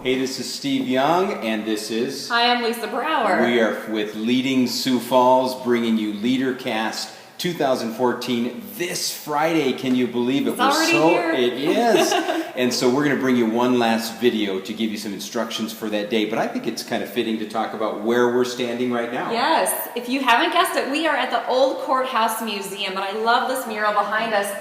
Hey, this is Steve Young, and this is... Hi, I'm Lisa Brower. We are with Leading Sioux Falls, bringing you Leadercast 2014 this Friday. Can you believe it? It's already here. It is. And so we're going to bring you one last video to give you some instructions for that day. But I think it's kind of fitting to talk about where we're standing right now. Yes. If you haven't guessed it, we are at the Old Courthouse Museum, and I love this mural behind us.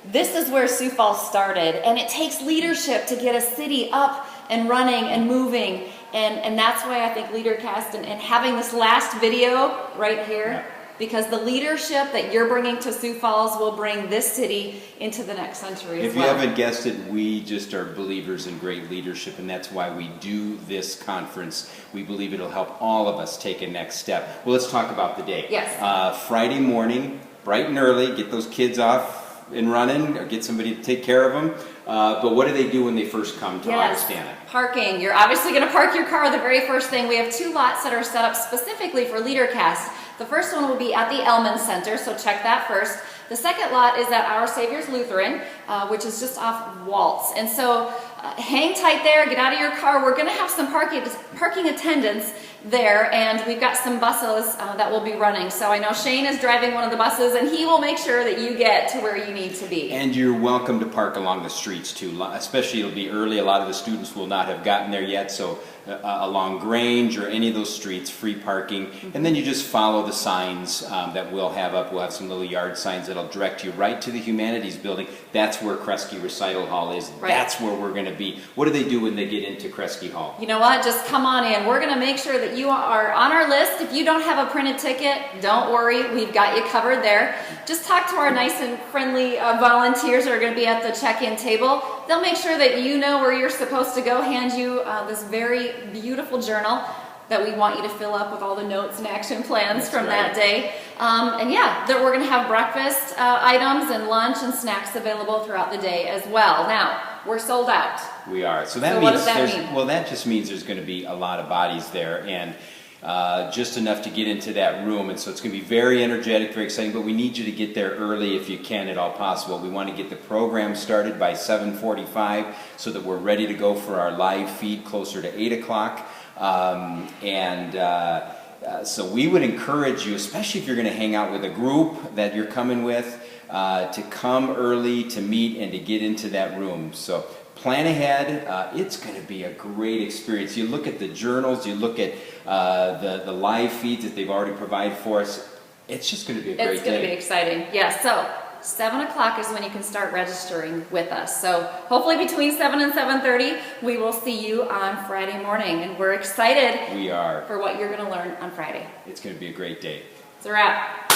This is where Sioux Falls started, and it takes leadership to get a city up and running and moving, and that's why I think Leadercast and having this last video right here, because the leadership that you're bringing to Sioux Falls will bring this city into the next century as well. If you haven't guessed it, we just are believers in great leadership, and that's why we do this conference. We believe it'll help all of us take a next step. Well, let's talk about the day. Yes. Friday morning, bright and early, get those kids off and running, or get somebody to take care of them. But what do they do when they first come to Augustana? Parking. You're obviously going to park your car the very first thing. We have 2 lots that are set up specifically for Leadercast. The first one will be at the Elman Center, so check that first. The second lot is at Our Savior's Lutheran, which is just off Waltz. And so hang tight there, get out of your car. We're going to have some parking attendants there, and we've got some buses that will be running. So I know Shane is driving one of the buses, and he will make sure that you get to where you need to be. And you're welcome to park along the streets too, especially it'll be early. A lot of the students will not have gotten there yet, so along Grange or any of those streets, free parking. And then you just follow the signs that we'll have up. We'll have some little yard signs that'll direct you right to the Humanities Building. That's where Kresge Recital Hall is. Right. That's where we're going to be. What do they do when they get into Kresge Hall? You know what? Just come on in. We're going to make sure that you are on our list. If you don't have a printed ticket, don't worry. We've got you covered there. Just talk to our nice and friendly volunteers that are going to be at the check-in table. They'll make sure that you know where you're supposed to go, hand you this very beautiful journal that we want you to fill up with all the notes and action plans from that day. And yeah, we're going to have breakfast items and lunch and snacks available throughout the day as well. Now, we're sold out. We are. So that means what does that mean? Well, that just means there's going to be a lot of bodies there, and just enough to get into that room. And so it's going to be very energetic, very exciting, but we need you to get there early if you can at all possible. We want to get the program started by 7:45 so that we're ready to go for our live feed closer to 8 o'clock. So we would encourage you, especially if you're going to hang out with a group that you're coming with, to come early to meet and to get into that room. So plan ahead. It's going to be a great experience. You look at the journals, you look at the live feeds that they've already provided for us. It's just going to be a great day. It's going to be exciting. Yeah, so 7 o'clock is when you can start registering with us. So hopefully between 7 and 7:30, we will see you on Friday morning. And we're excited We are. for what you're going to learn on Friday. It's going to be a great day. It's a wrap.